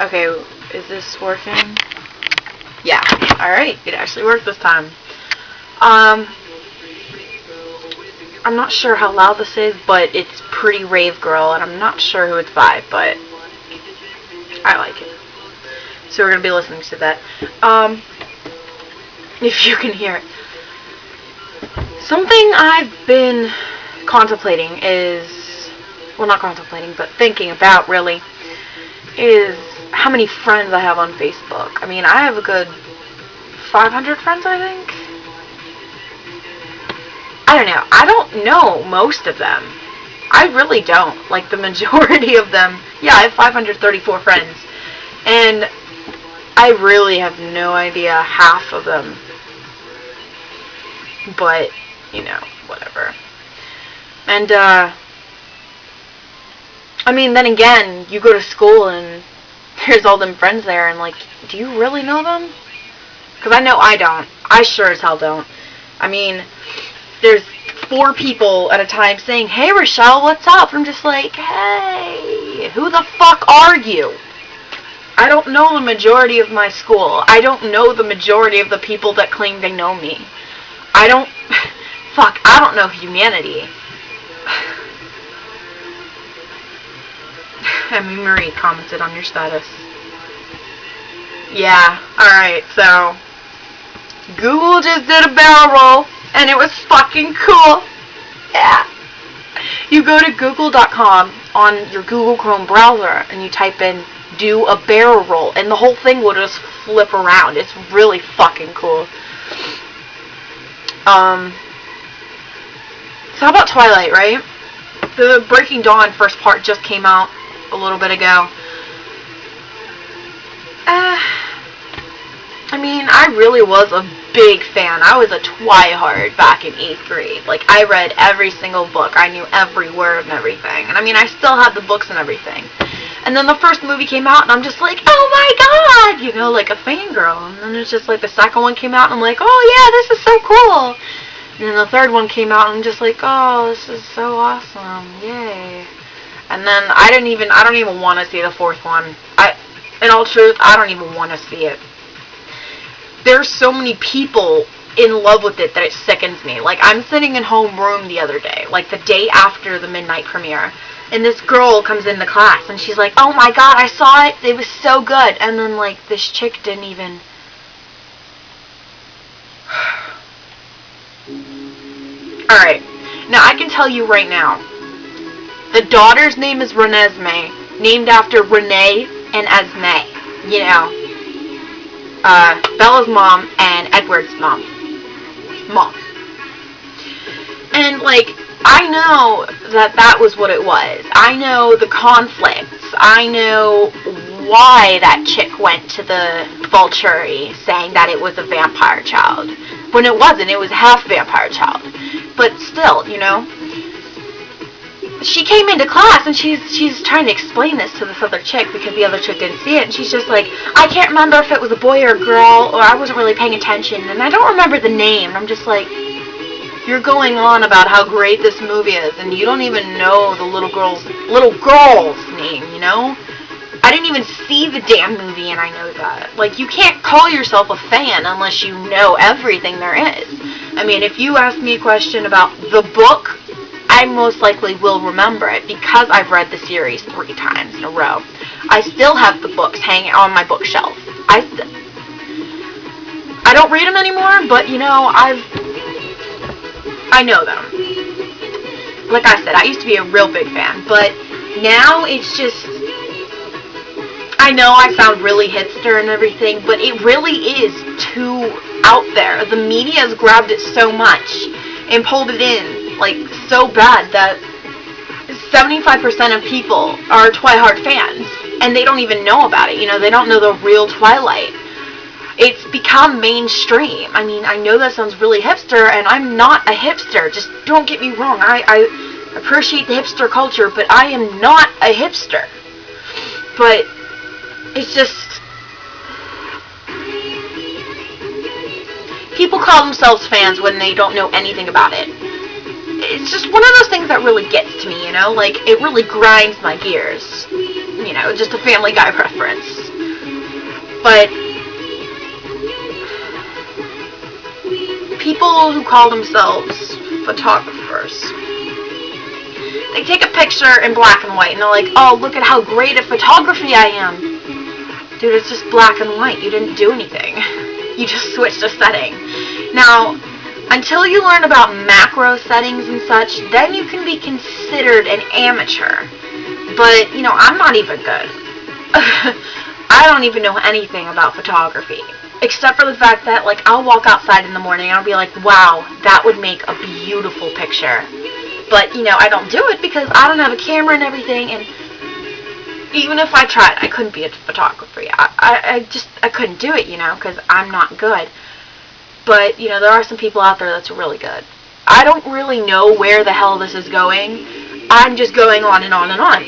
Okay, is this working? Yeah. Alright, it actually worked this time. I'm not sure how loud this is, but it's Pretty Rave Girl, and I'm not sure who it's by, but I like it. So we're going to be listening to that. If you can hear it. Something I've been contemplating is, well, not contemplating, but thinking about, really, is how many friends I have on Facebook. I mean, I have a good 500 friends, I think. I don't know. I don't know most of them. I really don't. Like, the majority of them. Yeah, I have 534 friends. And I really have no idea half of them. But, you know, whatever. And, I mean, then again, you go to school and there's all them friends there, and, like, do you really know them? Because I know I don't. I sure as hell don't. I mean, there's 4 people at a time saying, "Hey, Richelle, what's up?" I'm just like, hey, who the fuck are you? I don't know the majority of my school. I don't know the majority of the people that claim they know me. I don't know humanity. I mean, Marie commented on your status. Yeah, alright, so Google just did a barrel roll, and it was fucking cool. Yeah. You go to google.com on your Google Chrome browser, and you type in "do a barrel roll," and the whole thing will just flip around. It's really fucking cool. So how about Twilight, right? The Breaking Dawn first part just came out a little bit ago. I mean, I really was a big fan. I was a twihard back in 8th grade. Like, I read every single book. I knew every word and everything. And I mean, I still had the books and everything. And then the first movie came out, and I'm just like, oh my god! You know, like a fangirl. And then it's just like the second one came out, and I'm like, oh yeah, this is so cool! And then the third one came out, and I'm just like, oh, this is so awesome. Yay. And then I don't even want to see the fourth one. In all truth, I don't even want to see it. There's so many people in love with it that it sickens me. Like, I'm sitting in homeroom the other day, like the day after the midnight premiere, and this girl comes in the class, and she's like, oh my god, I saw it, it was so good. And then, like, this chick didn't even... Alright, now I can tell you right now, the daughter's name is Renesmee, named after Renee and Esme, you know, Bella's mom and Edward's mom. And, like, I know that was what it was. I know the conflicts. I know why that chick went to the Vulture saying that it was a vampire child. When it wasn't, it was half vampire child. But still, you know, she came into class and she's trying to explain this to this other chick because the other chick didn't see it, and she's just like, I can't remember if it was a boy or a girl, or I wasn't really paying attention, and I don't remember the name. I'm just like, you're going on about how great this movie is, and you don't even know the little girl's name, you know? I didn't even see the damn movie, and I know that. Like, you can't call yourself a fan unless you know everything there is. I mean, if you ask me a question about the book, I most likely will remember it because I've read the series 3 times in a row. I still have the books hanging on my bookshelf. I don't read them anymore, but, you know, I know them. Like I said, I used to be a real big fan, but now it's just... I know I sound really hipster and everything, but it really is too out there. The media has grabbed it so much and pulled it in, like, so bad that 75% of people are Twilight fans, and they don't even know about it. You know, they don't know the real Twilight. It's become mainstream. I mean, I know that sounds really hipster, and I'm not a hipster. Just don't get me wrong. I appreciate the hipster culture, but I am not a hipster. But it's just... people call themselves fans when they don't know anything about it. It's just one of those things that really gets to me, you know? Like, it really grinds my gears. You know, just a Family Guy reference. But people who call themselves photographers, they take a picture in black and white and they're like, oh, look at how great at photography I am. Dude, it's just black and white. You didn't do anything. You just switched a setting. Now, until you learn about macro settings and such, then you can be considered an amateur. But, you know, I'm not even good. I don't even know anything about photography. Except for the fact that, like, I'll walk outside in the morning and I'll be like, wow, that would make a beautiful picture. But, you know, I don't do it because I don't have a camera and everything, and even if I tried, I couldn't be a photographer. I couldn't do it, you know, because I'm not good. But, you know, there are some people out there that's really good. I don't really know where the hell this is going. I'm just going on and on and on.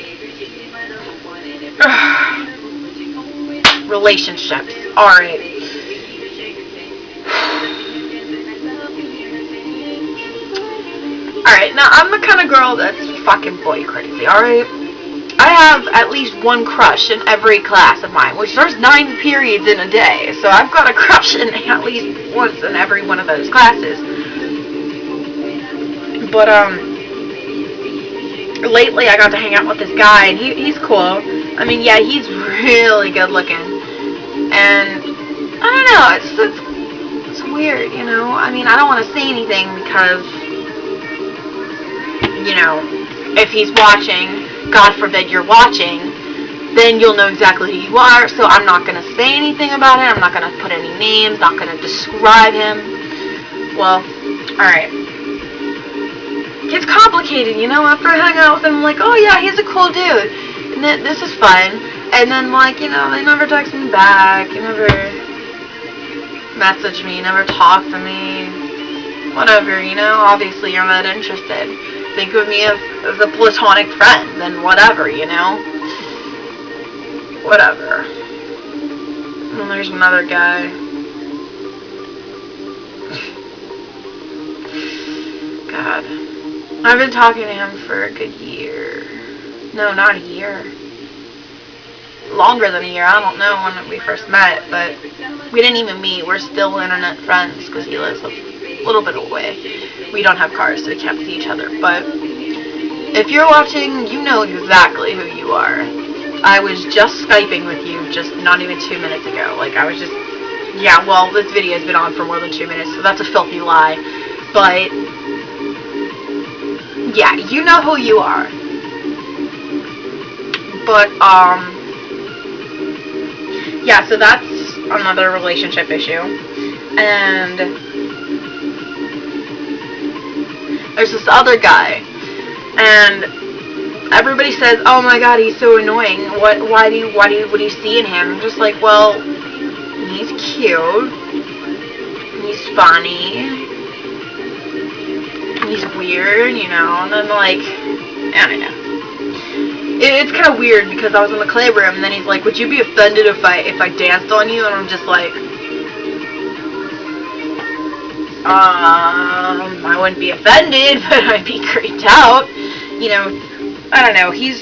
Relationships. Alright. Alright, now I'm the kind of girl that's fucking boy crazy, alright? I have at least one crush in every class of mine, which there's 9 periods in a day, so I've got a crush in at least once in every one of those classes. But, lately I got to hang out with this guy, and he's cool. I mean, yeah, he's really good looking. And, I don't know, it's weird, you know? I mean, I don't want to say anything because, you know, if he's watching, God forbid you're watching, then you'll know exactly who you are, so I'm not going to say anything about it, I'm not going to put any names, not going to describe him. Well, alright. It's complicated, you know, after I hang out with him, I'm like, oh yeah, he's a cool dude, and this is fun, and then, like, you know, they never text me back, you never message me, never talk to me, whatever, you know, obviously you're not interested. Think of me as a platonic friend, then whatever, you know? Whatever. And there's another guy. God. I've been talking to him for a good year. No, not a year. Longer than a year. I don't know when we first met, but we didn't even meet. We're still internet friends because he lives a little bit away. We don't have cars, so we can't see each other, but if you're watching, you know exactly who you are. I was just Skyping with you just not even 2 minutes ago. Like, I was just, yeah, well, this video has been on for more than 2 minutes, so that's a filthy lie, but, yeah, you know who you are. But, yeah, so that's another relationship issue, and there's this other guy, and everybody says, oh my god, he's so annoying, what do you see in him? I'm just like, well, he's cute, he's funny, he's weird, you know, and then, like, I don't know. It's kind of weird, because I was in the clay room, and then he's like, would you be offended if I danced on you? And I'm just like, I wouldn't be offended, but I'd be creeped out. You know, I don't know, he's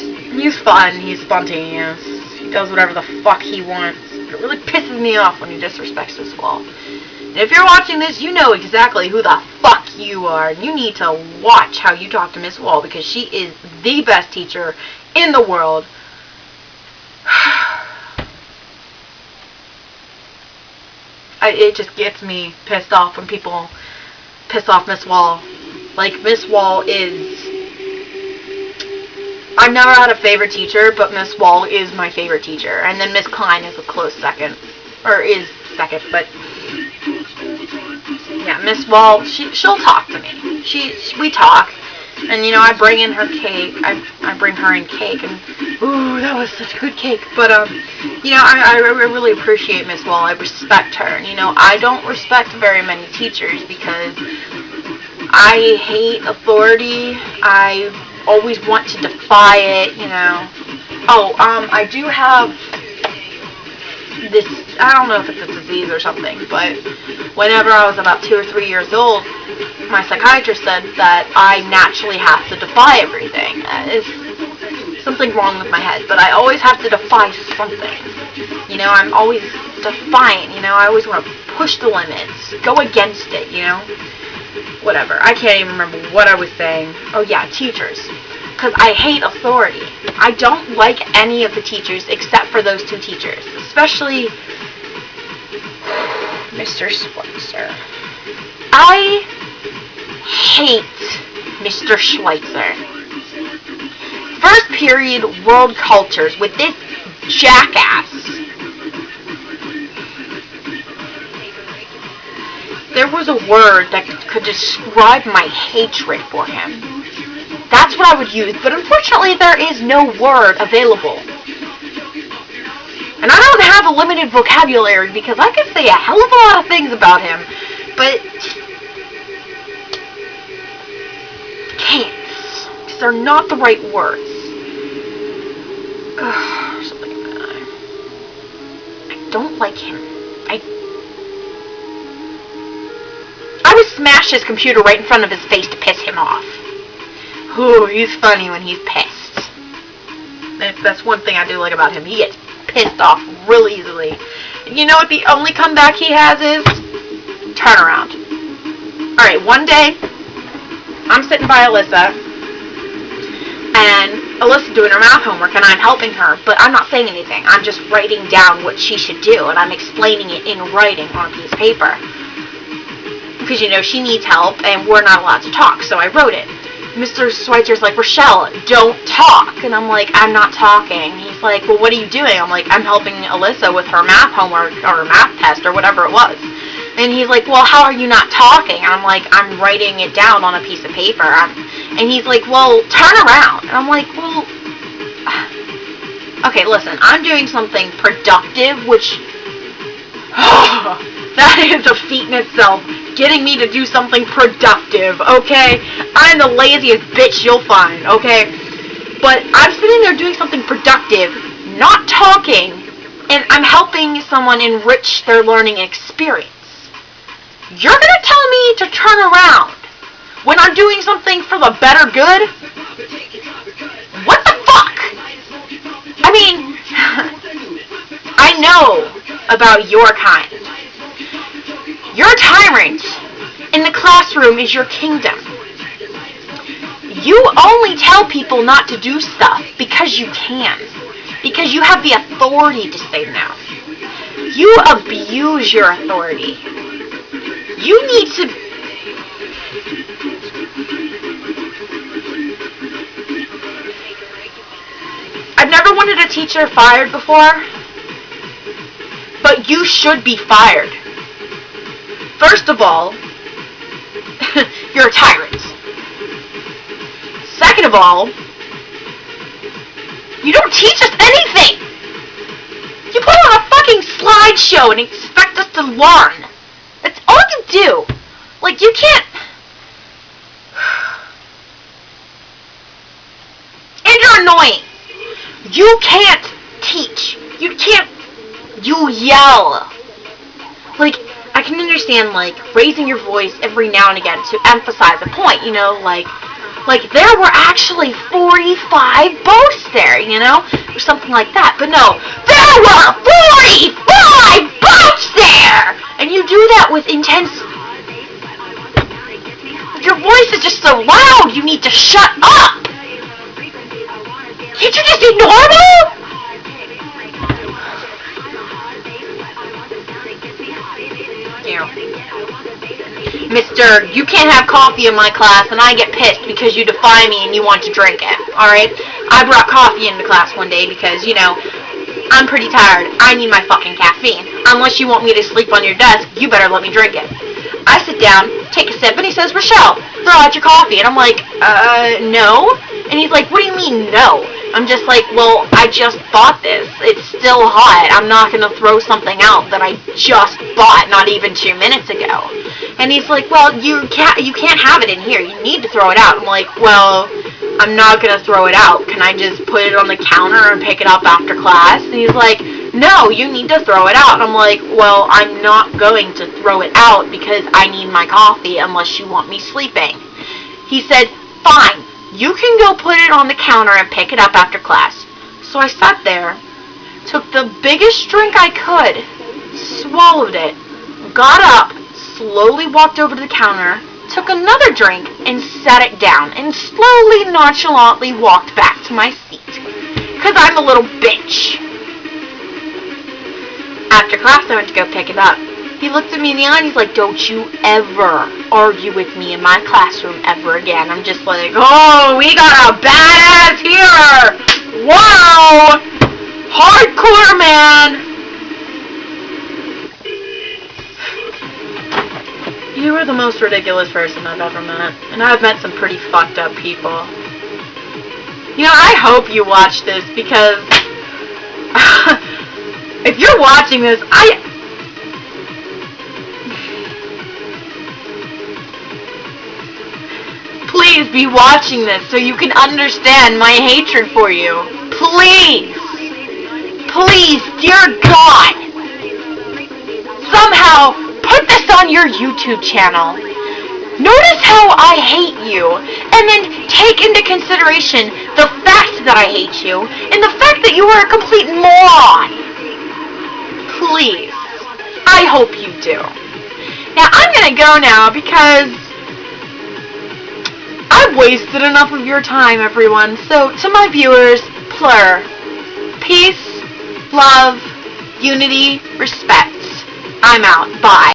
fun, he's spontaneous, he does whatever the fuck he wants. But it really pisses me off when he disrespects this wall. And if you're watching this, you know exactly who the fuck you are. And you need to watch how you talk to Miss Wall, because she is the best teacher in the world. It just gets me pissed off when people piss off Miss Wall. Like, Miss Wall is... I've never had a favorite teacher, but Miss Wall is my favorite teacher. And then Miss Klein is a close second. Or is second, but... Yeah, Miss Wall, she'll talk to me. We talk. And, you know, I bring in her cake. I bring her in cake, and ooh, that was such a good cake. But, you know, I really appreciate Miss Wall. I respect her. And, you know, I don't respect very many teachers because I hate authority. I always want to defy it, you know. Oh, I do have this, I don't know if it's a disease or something, but whenever I was about 2 or 3 years old, my psychiatrist said that I naturally have to defy everything. something wrong with my head, but I always have to defy something. You know, I'm always defiant, you know, I always want to push the limits, go against it, you know? Whatever, I can't even remember what I was saying. Oh yeah, teachers. Because I hate authority. I don't like any of the teachers except for those 2 teachers. Especially Mr. Schweitzer. I hate Mr. Schweitzer. First period world cultures with this jackass. There was a word that could describe my hatred for him. That's what I would use, but unfortunately there is no word available. And I don't have a limited vocabulary because I could say a hell of a lot of things about him, but can't. Because they're not the right words. Ugh, something in my eye. I don't like him. I would smash his computer right in front of his face to piss him off. Ooh, he's funny when he's pissed. That's one thing I do like about him. He gets pissed off real easily. And you know what the only comeback he has is? Turnaround. Alright, one day, I'm sitting by Alyssa, and Alyssa's doing her math homework, and I'm helping her, but I'm not saying anything. I'm just writing down what she should do, and I'm explaining it in writing on a piece of paper. Because, you know, she needs help, and we're not allowed to talk, so I wrote it. Mr. Schweitzer's like, Richelle, don't talk. And I'm like, I'm not talking. He's like, well, what are you doing? I'm like, I'm helping Alyssa with her math homework, or her math test, or whatever it was. And he's like, well, how are you not talking? And I'm like, I'm writing it down on a piece of paper. And he's like, well, turn around. And I'm like, well, okay, listen, I'm doing something productive, which, that is a feat in itself. Getting me to do something productive, okay? I'm the laziest bitch you'll find, okay? But I'm sitting there doing something productive, not talking, and I'm helping someone enrich their learning experience. You're gonna tell me to turn around when I'm doing something for the better good? What the fuck? I mean, I know about your kind. Your tyrant in the classroom is your kingdom. You only tell people not to do stuff because you can. Because you have the authority to say no. You abuse your authority. You need to... I've never wanted a teacher fired before, but you should be fired. First of all, you're a tyrant. Second of all, you don't teach us anything. You put on a fucking slideshow and expect us to learn. That's all you do. Like, you can't... And you're annoying. You can't teach. You can't... You yell. Like, I can understand, like, raising your voice every now and again to emphasize a point, you know, like there were actually 45 boats there, you know, or something like that. But no, there were 45 boats there! And you do that with intense... Your voice is just so loud, you need to shut up! Can't you just be normal? Mr. You can't have coffee in my class, and I get pissed because you defy me and you want to drink it, alright? I brought coffee into class one day because, you know, I'm pretty tired. I need my fucking caffeine. Unless you want me to sleep on your desk, you better let me drink it. I sit down, take a sip, and he says, Richelle, throw out your coffee. And I'm like, no? And he's like, what do you mean, no? I'm just like, well, I just bought this. It's still hot. I'm not going to throw something out that I just bought not even 2 minutes ago. And he's like, well, you can't have it in here. You need to throw it out. I'm like, well, I'm not going to throw it out. Can I just put it on the counter and pick it up after class? And he's like, no, you need to throw it out. And I'm like, well, I'm not going to throw it out because I need my coffee unless you want me sleeping. He said, fine. You can go put it on the counter and pick it up after class. So I sat there, took the biggest drink I could, swallowed it, got up, slowly walked over to the counter, took another drink, and set it down, and slowly, nonchalantly walked back to my seat. 'Cause I'm a little bitch. After class, I went to go pick it up. He looked at me in the eye and he's like, don't you ever argue with me in my classroom ever again. I'm just like, oh, we got a badass here. Wow. Hardcore, man. You are the most ridiculous person I've ever met. And I've met some pretty fucked up people. You know, I hope you watch this because if you're watching this, please be watching this so you can understand my hatred for you. Please. Please, dear God. Somehow, put this on your YouTube channel. Notice how I hate you, and then take into consideration the fact that I hate you, and the fact that you are a complete moron. Please. I hope you do. Now, I'm gonna go now because I've wasted enough of your time, everyone. So, to my viewers, plur. Peace, love, unity, respect. I'm out. Bye.